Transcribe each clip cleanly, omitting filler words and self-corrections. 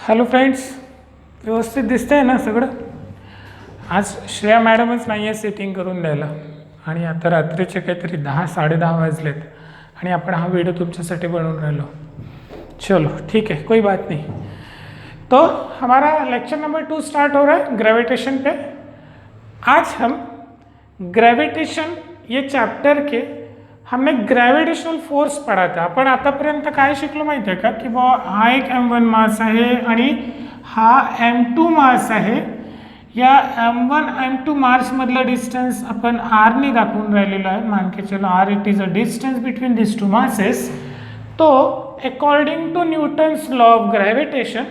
Hello friends, व्यवस्थित दिसतंय ना सगळं? आज श्रेया मॅडमच नाही आहे सेटिंग करून द्यायला आणि आता रात्रीचे काहीतरी 10-10:30 वाजलेत आणि आपण हा व्हिडिओ तुमच्यासाठी बनवून राहिलो. चलो ठीक है, कोई बात नहीं. तो हमारा लेक्चर नंबर 2 स्टार्ट हो रहा है ग्रेविटेशन पे. आज हम ग्रेविटेशन ये चैप्टर के हमने ग्रॅव्हिटेशनल फोर्स पढ़ा था. आपण आतापर्यंत काय शिकलो माहिती आहे का की हा एक m1 मास आहे आणि हा m2 मास आहे. या m1 m2 मास मधलं डिस्टन्स आपण r ने दाखवून राहिलेलं आहे. मान के चलो r it is a distance between this two masses. तो according to Newton's law of gravitation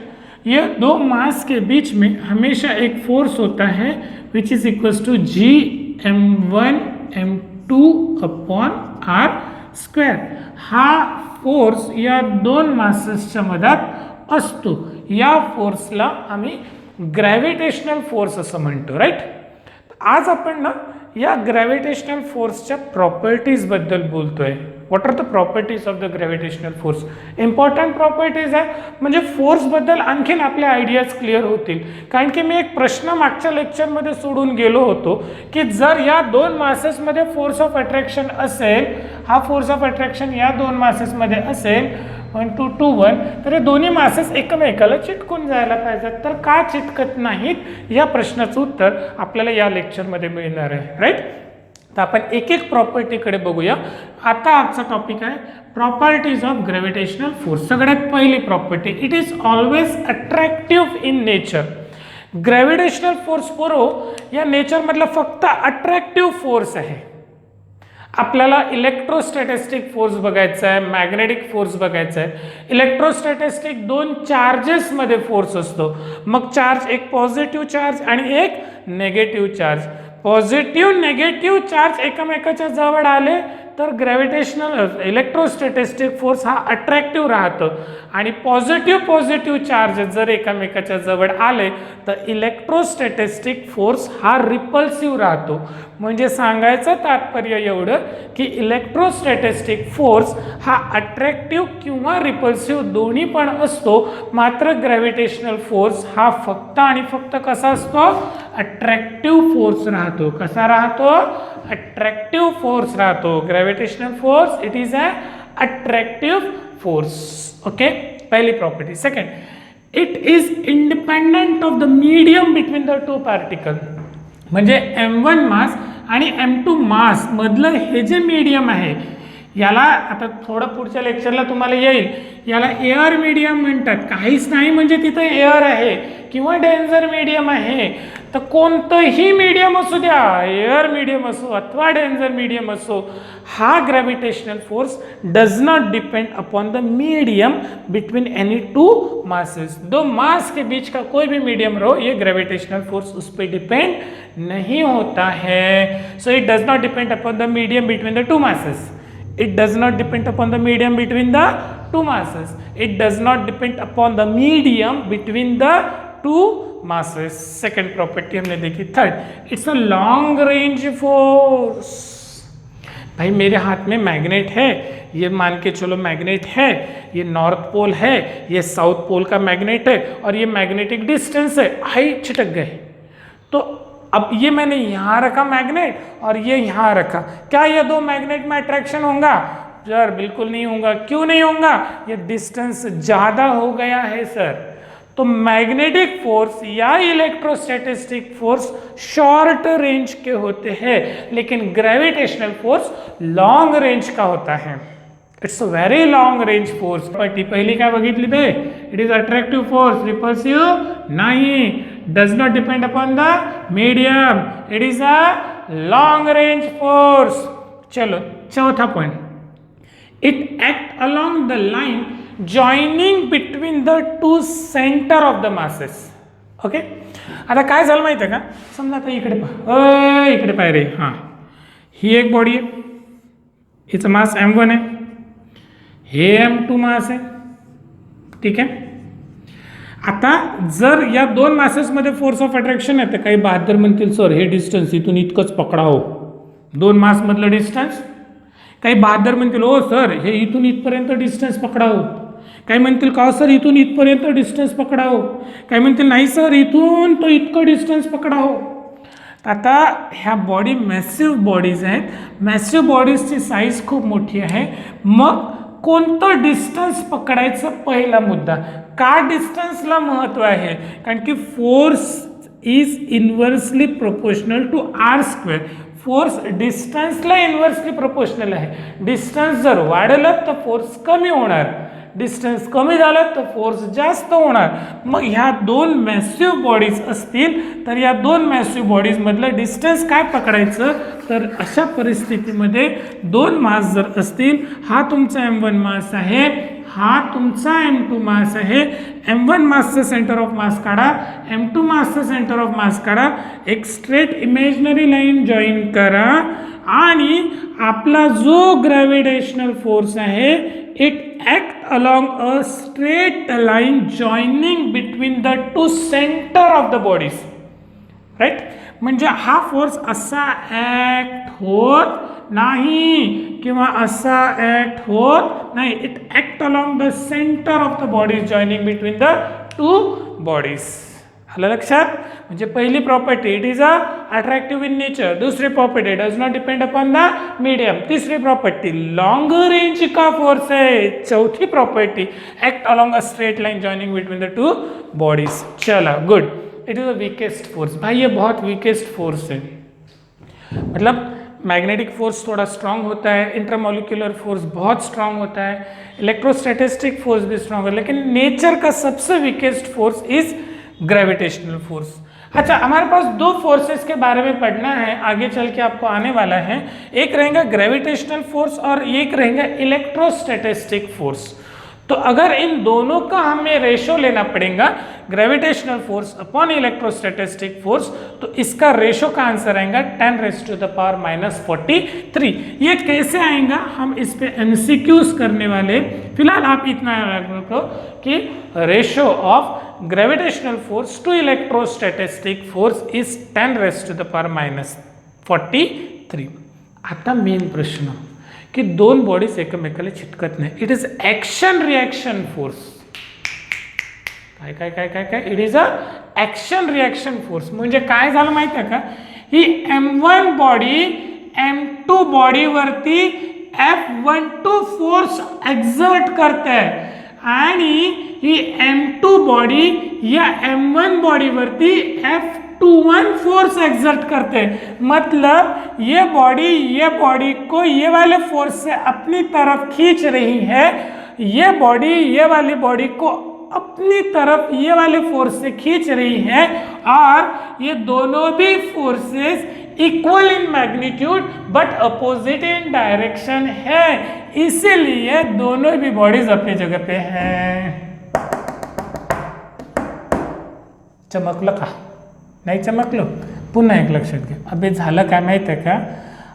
ये दो मास के बीच में हमेशा एक फोर्स होता है which is equals to g m1 m2 upon r square. हा फोर्स या दोन मासेसच्या मधात असतो. या फोर्सला आम्ही ग्रॅव्हिटेशनल फोर्स असं म्हणतो, राईट. आज आपण ना या ग्रॅव्हिटेशनल फोर्सच्या प्रॉपर्टीज बद्दल बोलतोय. What are the properties of the gravitational force. Important properties आहे म्हणजे फोर्स बद्दल आणखीन आपल्या आयडियाज क्लिअर होतील. कारण की मी एक प्रश्न मागच्या लेक्चरमध्ये सोडून गेलो होतो की जर या दोन मासेसमध्ये फोर्स ऑफ अट्रॅक्शन असेल, हा फोर्स ऑफ अट्रॅक्शन या दोन मासेसमध्ये असेल 1 2 2 1, तर हे दोन्ही मासेस एकमेकाला चिटकून जायला पाहिजेत. तर का चिटकत नाहीत या प्रश्नाचं उत्तर आपल्याला या लेक्चरमध्ये मिळणार आहे, राईट. तर आपण एक एक प्रॉपर्टीकडे बघूया. आता आजचा टॉपिक आहे प्रॉपर्टीज ऑफ ग्रॅव्हिटेशनल फोर्स. सगळ्यात पहिली property, it is always attractive in nature. Gravitational force या नेचरमधला फक्त अट्रॅक्टिव्ह फोर्स आहे. आपल्याला इलेक्ट्रोस्टॅटिस्टिक फोर्स बघायचा आहे, मॅग्नेटिक फोर्स बघायचा आहे. इलेक्ट्रोस्टॅटिस्टिक दोन चार्जेसमध्ये फोर्स असतो. मग चार्ज, एक पॉझिटिव्ह चार्ज आणि एक negative charge. Positive negative charge एकमेकाच्या जवळ आले तर ग्रॅव्हिटेशनल इलेक्ट्रोस्टॅटिस्टिक फोर्स हा अट्रॅक्टिव्ह राहतो आणि पॉझिटिव्ह चार्ज जर एकमेकाच्या जवळ आले तर इलेक्ट्रोस्टॅटिस्टिक फोर्स हा रिपल्सिव्ह राहतो. म्हणजे सांगायचं तात्पर्य एवढं की इलेक्ट्रोस्टॅटिस्टिक फोर्स हा अट्रॅक्टिव्ह किंवा रिपल्सिव्ह दोन्ही पण असतो. मात्र ग्रॅव्हिटेशनल फोर्स हा फक्त आणि फक्त कसा असतो? अट्रॅक्टिव्ह फोर्स राहतो. कसा राहतो? अट्रॅक्टिव्ह फोर्स राहतो. Gravitational force it is a attractive force. Okay, पहिली property. Second, it is independent of the medium between the two particle. म्हणजे m1 मास आणि m2 मास मधलं हे जे मीडियम आहे याला आता थोडं पुढच्या लेक्चरला तुम्हाला येईल, याला एअर मीडियम म्हणतात. काहीच नाही म्हणजे तिथं एअर आहे किंवा डेंजर मीडियम आहे. तर कोणतंही मीडियम असू द्या, एअर मीडियम असो अथवा डेंजर मीडियम असो, हा gravitational force does not depend upon the medium between any two masses. दो मास के बीच का कोई भी मीडियम रहो, ये ग्रेविटेशनल फोर्स उस पर डिपेंड नहीं होता है. So it does not depend upon the medium between the two masses. It does not depend upon the medium between the two masses. It does not depend upon the medium between the two masses. Second property हमने देखी. Third, it's a long range force. भाई मेरे हाथ में magnet है, ये मान के चलो मैग्नेट है, ये नॉर्थ पोल है, ये साउथ पोल का मैग्नेट है और ये मैग्नेटिक डिस्टेंस है. आई छिटक गए तो अब ये मैंने यहाँ रखा मैग्नेट और ये यहाँ रखा, क्या ये दो मैग्नेट में अट्रैक्शन होगा? सर बिल्कुल नहीं होगा. क्यों नहीं होगा? ये डिस्टेंस ज़्यादा हो गया है सर. तो मैग्नेटिक फोर्स या इलेक्ट्रोस्टैटिस्टिक फोर्स शॉर्ट रेंज के होते हैं, लेकिन ग्रेविटेशनल फोर्स लॉन्ग रेंज का होता है. It's a very long range force. पहिली काय बघितली बे? It is attractive force. Repulsive नाही. Does not depend upon the medium. It is a long range force. चलो चौथा point, it act along the line joining between the two centre of the masses. Okay, आता काय झालं माहिती आहे का? समजा आता इकडे पहा, इकडे पाय रे. हां, ही एक बॉडी आहे, हिचं मास m1 आहे, हे m2 मास आहे, ठीक आहे. आता जर या दोन मासेसमध्ये फोर्स ऑफ अट्रॅक्शन आहे तर काही बहादर म्हणतील सर हे डिस्टन्स इथून इतकंच पकडावं, दोन मासमधलं डिस्टन्स. काही बहादर म्हणतील ओ सर हे इथून इथपर्यंत डिस्टन्स पकडावं. काही म्हणतील का सर इथून इथपर्यंत डिस्टन्स पकडा हो, काही म्हणतील नाही सर इथून तो इतकं डिस्टन्स पकडा हो. आता ह्या बॉडी मॅसिव्ह बॉडीज आहेत, मॅसिव्ह बॉडीजची साईज खूप मोठी आहे. मग कोणतं डिस्टन्स पकडायचं पहिला मुद्दा. का डिस्टन्सला महत्त्व आहे? कारण की force is inversely proportional to R square. Force डिस्टन्सला इन्व्हर्सली प्रोपोर्शनल आहे. डिस्टन्स जर वाढलं तर फोर्स कमी होणार, डिस्टन्स कमी झालं तर फोर्स जास्त होणार. मग ह्या दोन मॅसिव्ह बॉडीज असतील तर या दोन मॅसिव्ह बॉडीजमधलं डिस्टन्स काय पकडायचं? तर अशा परिस्थितीमध्ये दोन मास जर असतील, हा तुमचा m1 मास आहे, हा तुमचा m2 मास आहे. m1 मासचं सेंटर ऑफ मास काढा, m2 मासचं सेंटर ऑफ मास काढा, एक स्ट्रेट इमेजनरी लाईन जॉईन करा आणि आपला जो ग्रॅव्हिटेशनल फोर्स आहे it act along a straight line joining between the two centre of the bodies. Right? म्हणजे हा फोर्स असा ॲक्ट होत नाही किंवा असा ॲक्ट होत नाही. It act along the centre of the bodies joining between the two bodies. आलं लक्षात? म्हणजे पहिली property it is attractive in nature. दुसरी property does not depend upon the medium. तिसरी प्रॉपर्टी लॉन्ग रेंज का फोर्स है. चौथी property act along a straight line joining between the two bodies. चला good. It is a weakest force. भाई ये बहुत weakest force है. मतलब मैग्नेटिक फोर्स थोड़ा स्ट्रांग होता है, इंट्रामोलिकुलर फोर्स बहुत स्ट्रांग होता है, इलेक्ट्रोस्टैटिस्टिक फोर्स भी स्ट्रांग है, लेकिन नेचर का सबसे weakest force is gravitational force. अच्छा, हमारे पास दो फोर्सेस के बारे में पढ़ना है, आगे चल के आपको आने वाला है. एक रहेगा ग्रेविटेशनल फोर्स और एक रहेगा इलेक्ट्रोस्टैटिस्टिक फोर्स. तो अगर इन दोनों का हमें रेशो लेना पड़ेगा, gravitational force upon electrostatistic force, तो इसका रेशो का आंसर आएगा 10⁻⁻43. ये कैसे आएगा हम इस पे एमसीक्यूज करने वाले. फिलहाल आप इतना याद रखो कि ratio of gravitational force to electrostatic force is 10⁻⁻43. आता मेन प्रश्न की दोन बॉडीज एकमेकाला चिटकत नाही. It is action reaction force. काय काय काय काय काय it is a action reaction force. म्हणजे काय झालं माहिती आहे का, ही m1 body m2 बॉडीवरती F12 force exert करते आणि ही m2 बॉडी या m1 बॉडीवरती F21 फोर्स एक्सर्ट करते. मतलब ये बॉडी को ये वाले फोर्स से अपनी तरफ खींच रही है, ये बॉडी ये वाली बॉडी को अपनी तरफ ये वाले फोर्स से खींच रही है, और ये दोनों भी forces equal in magnitude but opposite in direction है. इसीलिए दोनों भी बॉडीज अपनी जगह पे हैं. चमकलं का? नाही चमकलं? पुन्हा एक लक्षात घ्या. अबे झालं काय माहिती आहे का,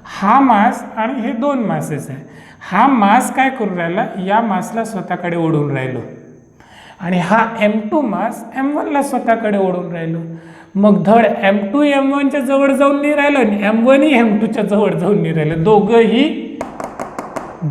हा मास आणि हे दोन मासेस आहे. हा मास काय करून राहिला, या मासला स्वतःकडे ओढून राहिलो, आणि हा m2 मास m1 ला स्वतःकडे ओढून राहिलो. मग धड m2 m1च्या जवळ जाऊन नाही राहिलं आणि m1 ही m2च्या जवळ जाऊन नाही राहिलं. दोघंही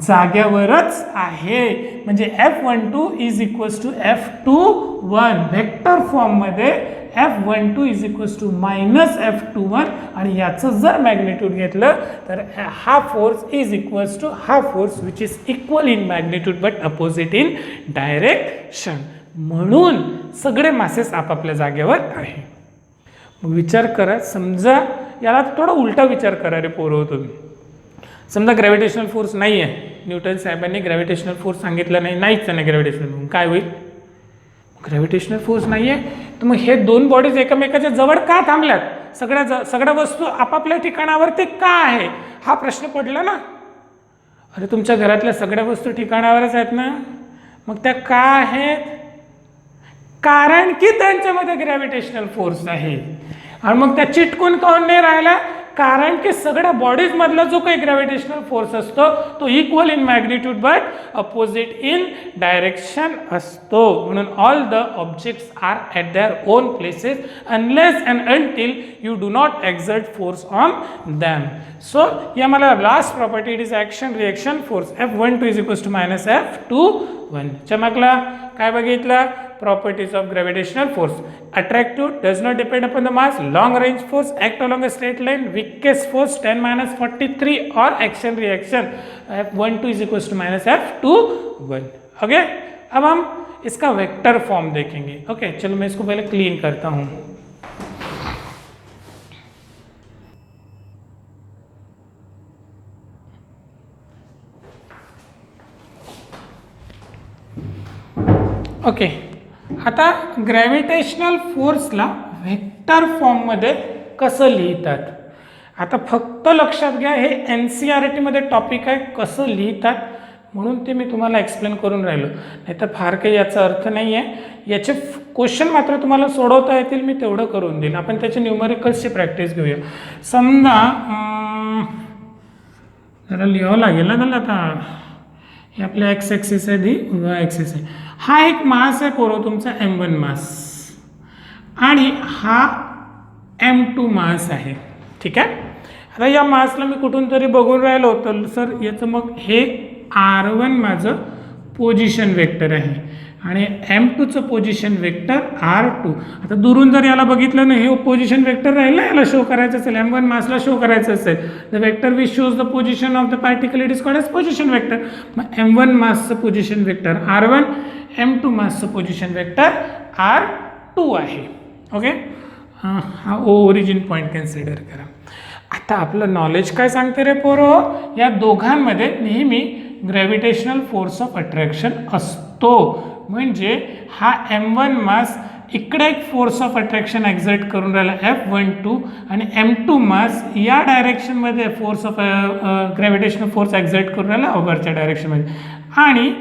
जाग्यावरच आहे. म्हणजे F12 is equals to F21 vector फॉर्ममध्ये F12 is equals to minus F21, आणि याचं जर मॅग्निट्यूड घेतलं तर हा फोर्स इज इक्वल्स टू हा force which is equal in magnitude but opposite in direction. म्हणून सगळे मासेस आपापल्या जागेवर आहे. मग विचार करा, समजा याला थोडा उलटा विचार करा रे पोरं तुम्ही. समजा ग्रॅव्हिटेशनल फोर्स नाही आहे, न्यूटन साहेबांनी ग्रॅव्हिटेशनल फोर्स सांगितलं नाही, नाहीच नाही ग्रॅव्हिटेशनल फोर्स, काय होईल? ग्रॅव्हिटेशनल फोर्स नाही आहे तर मग हे दोन बॉडीज एकमेकाच्या जवळ का थांबल्यात? सगळ्या वस्तू आपापल्या ठिकाणावरती का आहे हा प्रश्न पडला ना. अरे तुमच्या घरातल्या सगळ्या वस्तू ठिकाणावरच आहेत ना, मग त्या का आहेत? कारण की त्यांच्यामध्ये ग्रॅव्हिटेशनल फोर्स आहे. आणि मग त्या चिटकून काऊन नाही राहिला? कारण की सगळ्या बॉडीज मधला जो काही ग्रॅव्हिटेशनल फोर्स असतो तो equal in magnitude but opposite in direction असतो. म्हणून all the objects are at their own places unless and until you do not exert force on them. So या मला last property it is action reaction force F12 is equals to minus F21. चमकला. काय बघितलं? Properties of gravitational force. Attractive does not depend upon the mass. Long range force act along a straight line. Weakest force 10 minus 43 or action reaction F12 is equals to minus F21. Okay, अब हम इसका vector form देखेंगे. Okay, चलो मैं इसको पहले clean करता हूँ. Okay, आता ग्रॅव्हिटेशनल फोर्सला व्हेक्टर फॉर्ममध्ये कसं लिहितात. आता फक्त लक्षात घ्या, हे NCERT टॉपिक आहे, कसं लिहितात म्हणून ते मी तुम्हाला एक्सप्लेन करून राहिलो. नाहीतर फार काही याचा अर्थ नाही आहे. याचे क्वेश्चन मात्र तुम्हाला सोडवता येतील, मी तेवढं करून देईन. आपण त्याचे न्यूमरिकल्सची प्रॅक्टिस घेऊया. समजा जरा लिहावं लागेल ना त्याला. आता हे आपल्या एक्स ॲक्सिस आहे, दी वाय ॲक्सिस आहे. हा एक मास आहे पोरो तुमचा M1 मास आणि हा M2 मास आहे. ठीक आहे. आता या मासला मी कुठून तरी बघून राहिलो तर सर याचं मग हे R1 माझं पोझिशन वेक्टर आहे आणि M2चं पोझिशन वेक्टर R2. आता दुरून जर याला बघितलं ना, हे पोझिशन वेक्टर राहिलं, याला शो करायचं असेल, M1 मासला शो करायचं असेल, the vector which shows the position of the particle it is called as position vector. मग M1 मासचं पोझिशन वेक्टर R1, M2 मासचं पोझिशन वेक्टर R2 आहे. ओके, हा ओरिजिन पॉईंट कन्सिडर करा. आता आपलं नॉलेज काय सांगते रे पोरो, या दोघांमध्ये नेहमी ग्रॅव्हिटेशनल फोर्स ऑफ अट्रॅक्शन असतो. म्हणजे हा M1 मास इकडे एक फोर्स ऑफ अट्रॅक्शन एक्झर्ट करून राहिला F12 आणि M2 मास या डायरेक्शनमध्ये force of gravitational force exert करून राहिला वरच्या डायरेक्शनमध्ये. आणि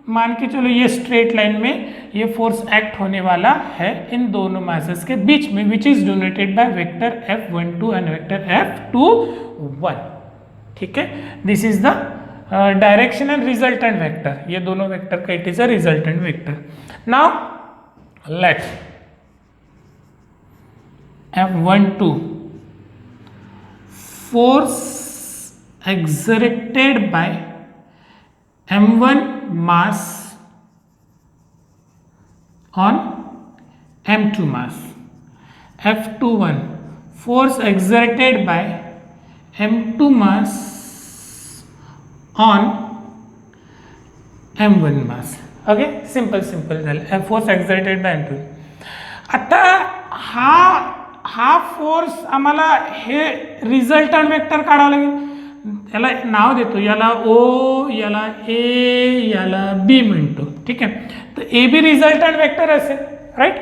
मान के चलो ये स्ट्रेट लाइन में ये फोर्स एक्ट होने वाला है इन दोनों मासेस के बीच में, which is donated by vector F12 and vector F21. ठीक है, this is the direction and resultant vector. ये दोनों वेक्टर का it is a resultant vector. Now let F12 force exerted by M1 mass on M2 mass, F21 force exerted by M2 mass on M1 mass. Okay, simple झालं. Force exerted by M2. आता हा force आम्हाला हे resultant vector काढावं लागेल. याला नाव देतो, याला O, याला A, याला B म्हणतो. ठीक आहे, तर AB रिझल्टंट वेक्टर असेल, राईट.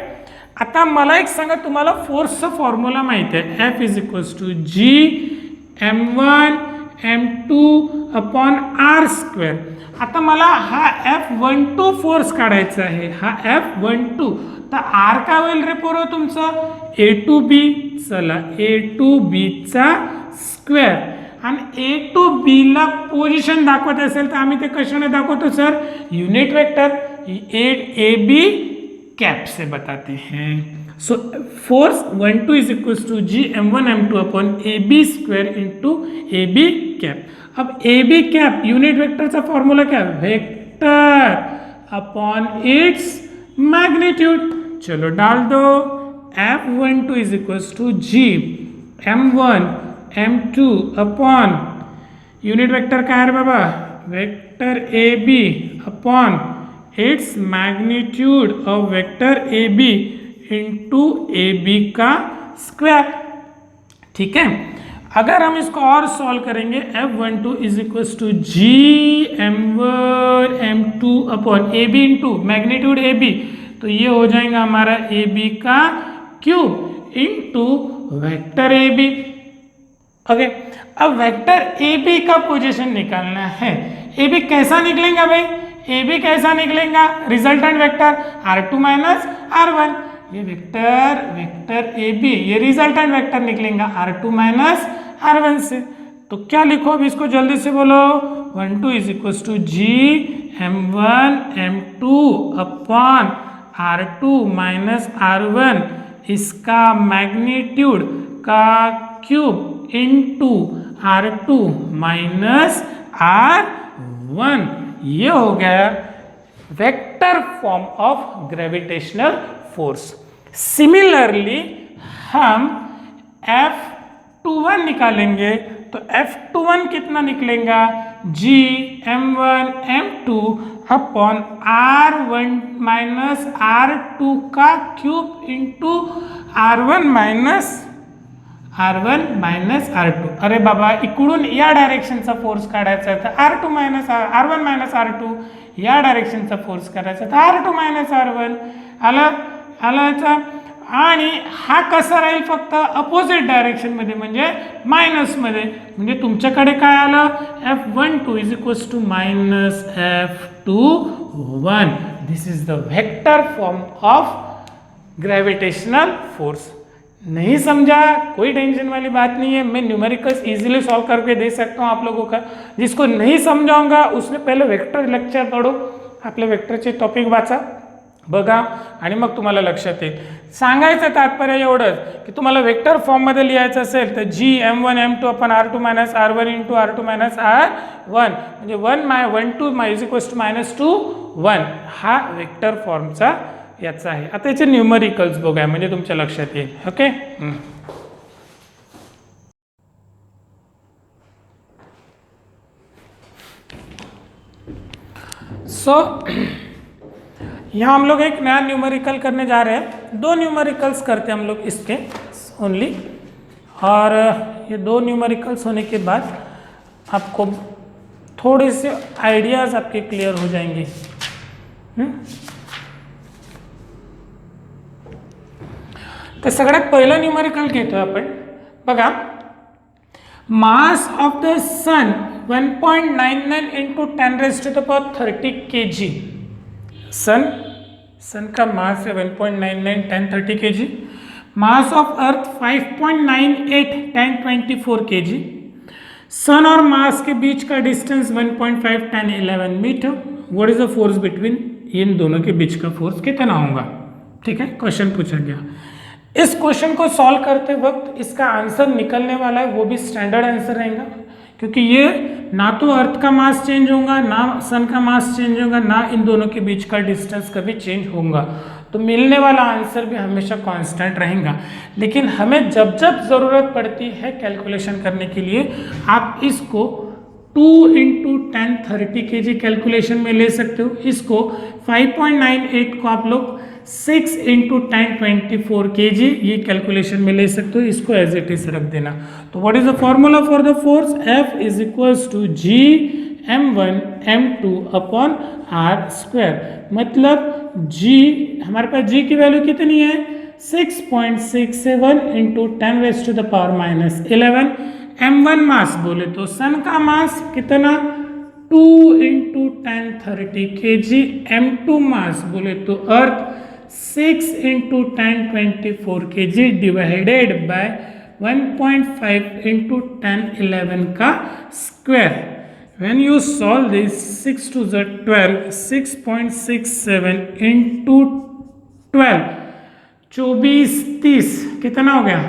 आता मला एक सांगा, तुम्हाला फोर्सचा फॉर्म्युला माहिती आहे, F is equals to G M1 M2 upon R². आता मला हा F12 फोर्स काढायचा आहे, हा F12. तर R काय होईल रे पोरो तुमचं A टू B. चला, A टू B चा स्क्वेअर. आणि A टू B ला पोझिशन दाखवत असेल तर आम्ही ते कशाने दाखवतो sir, unit vector AB cap से बताते हैं. So force 12 is equals to G M1 M2 upon AB² into AB cap. अब AB कैप यूनिट वेक्टरचा फॉर्म्युला क्या है, वेक्टर अपॉन इट्स मैग्नीट्यूड. चलो डाल दो, F12 is equals to G M1 M2 upon unit vector क्या है बाबा, vector AB upon its magnitude of vector AB into AB का स्क्वायर. ठीक है, अगर हम इसको और सॉल्व करेंगे, F12 is equals to G M1 M2 upon AB into magnitude AB, तो ये हो जाएगा हमारा AB का cube into vector AB. Okay, अब वेक्टर AB का पोजीशन निकालना है. AB कैसा निकलेगा भाई, AB कैसा निकलेगा, resultant vector R2 minus R1. ये वेक्टर AB ये रिजल्टेंट वेक्टर निकलेगा R2 माइनस R1 से। तो क्या लिखो अब इसको जल्दी से बोलो, 1 2 is equal to G M1 M2 upon R2 minus R1 इसका मैग्नीट्यूड का cube into R2 minus R1। ये हो गया vector form of gravitational force. Similarly हम F21 निकालेंगे तो F21 कितना निकलेगा, जी M1 M2 upon R1 minus R2 का cube into R1 minus R2। अरे बाबा इकडून या डायरेक्शनचा फोर्स काढायचा आहे तर R2 minus R1 minus R2, या डायरेक्शनचा फोर्स करायचा तर R2 मायनस R1 आला आणि हा कसा राहील फक्त अपोजिट डायरेक्शन मध्ये म्हणजे मायनस मध्ये, म्हणजे तुमच्याकडे काय आलं F12 is equal to minus F21। This is the vector form of gravitational force. नहीं समझा कोई टेंशन वाली बात नहीं है, मैं न्यूमेरिकल्स इजीली सॉल्व करके दे सकता हूँ आप लोगों का। जिसको नहीं समझाऊंगा उसने पहले वेक्टर लेक्चर पढ़ो, आपल्या वेक्टरचे टॉपिक वाचा बघा आणि मग तुम्हाला लक्षात येईल। सांगायचं तात्पर्य एवढंच की तुम्हाला वेक्टर फॉर्ममध्ये लिहायचं असेल तर जी M1 M2 अपन R2 minus R1 into R2 minus R1 म्हणजे 1 2 इज इक्वल टू मायनस 2 1 हा वेक्टर फॉर्मचा याचा आहे। आता याचे न्यूमरिकल्स बघूया म्हणजे तुमच्या लक्षात येईल। ओके सो यहाँ हम लोग एक नया न्यूमेरिकल करने जा रहे हैं। 2 न्यूमेरिकल्स करते हैं हम लोग इसके ओनली, और ये 2 न्यूमेरिकल्स होने के बाद आपको थोड़े से आइडियाज़ आपके क्लियर हो जाएंगे। तर सगळ्यात पहिलं न्यूमेरिकल घेतो आपण बघा, mass of the sun 1.99 into 10 raise to the power 30 kg। Sun का मास है 1.99 1030 kg। Mass of earth 5.98 1024 kg। Sun और मास के बीच का distance 1.5 1011 metre. What is the force between, इन दोनों के बीच का फोर्स कितना होगा। ठीक है, क्वेश्चन पूछा गया। इस क्वेश्चन को सॉल्व करते वक्त इसका आंसर निकलने वाला है वो भी स्टैंडर्ड आंसर रहेगा, क्योंकि ये ना तो अर्थ का मास चेंज होगा ना सन का मास चेंज होगा ना इन दोनों के बीच का डिस्टेंस कभी चेंज होगा, तो मिलने वाला आंसर भी हमेशा कांस्टेंट रहेगा। लेकिन हमें जब जब ज़रूरत पड़ती है कैलकुलेशन करने के लिए आप इसको 2 इंटू 1030 kg कैलकुलेशन में ले सकते हो। इसको 5.98 को आप लोग 6 इंटू 1024 kg ये कैलकुलेशन में ले सकते हो। इसको एज इट इज रख देना। तो what is the formula for the force, F is equals to G M1 M2 upon R square. मतलब G हमारे पास G की वैल्यू कितनी है 6.67 into 10 raise to the power minus 11। M1 mass बोले तो सन का मास कितना 2 इंटू 1030 kg। M2 मास बोले तो अर्थ 6 into 1024 kg divided by 1.5 into 1011 का square. When you solve this 6 to the 12, 6.67 into 12 24 30 कितना हो गया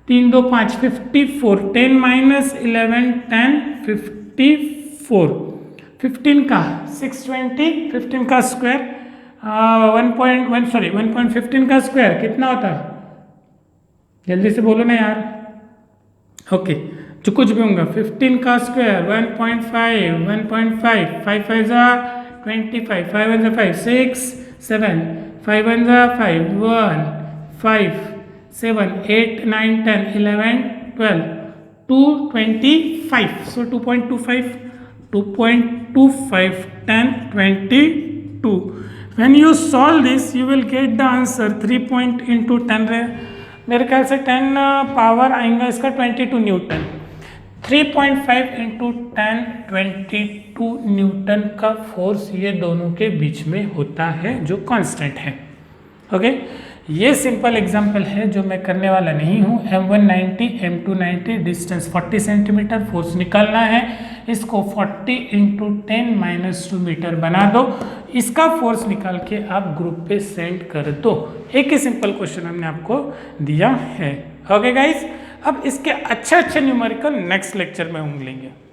3 2 5 54 10 माइनस 11 10 54 15 का 620 15 का स्क्वायर 1.15 का स्क्वायर कितना होता, जल्दी से बोलो ना यार। ओके जो कुछ भी होगा 15 का स्क्वायर 1.5 1.5 5 5 जा 25 5 1 जा 5 6 7 5 1 जा 5 1 5 7 8 9 10 11 12 225 so 2.25 10 22। When you solve this you will get the answer 3 point into 10 मेरे ख्याल से 10 पावर आएगा इसका 22 न्यूटन। 3.5 इंटू 10 22 न्यूटन का फोर्स ये दोनों के बीच में होता है जो कांस्टेंट है। ओके ये सिंपल एग्जाम्पल है जो मैं करने वाला नहीं हूँ। M1 90, M2 90, distance 40 centimetre, force निकालना है। इसको 40 इंटू 10 - 2 मीटर बना दो। इसका फोर्स निकाल के आप ग्रुप पे सेंड कर दो। एक ही सिंपल क्वेश्चन हमने आपको दिया है। ओके गाइस, अब इसके अच्छे न्यूमेरिकल नेक्स्ट लेक्चर में हम लेंगे।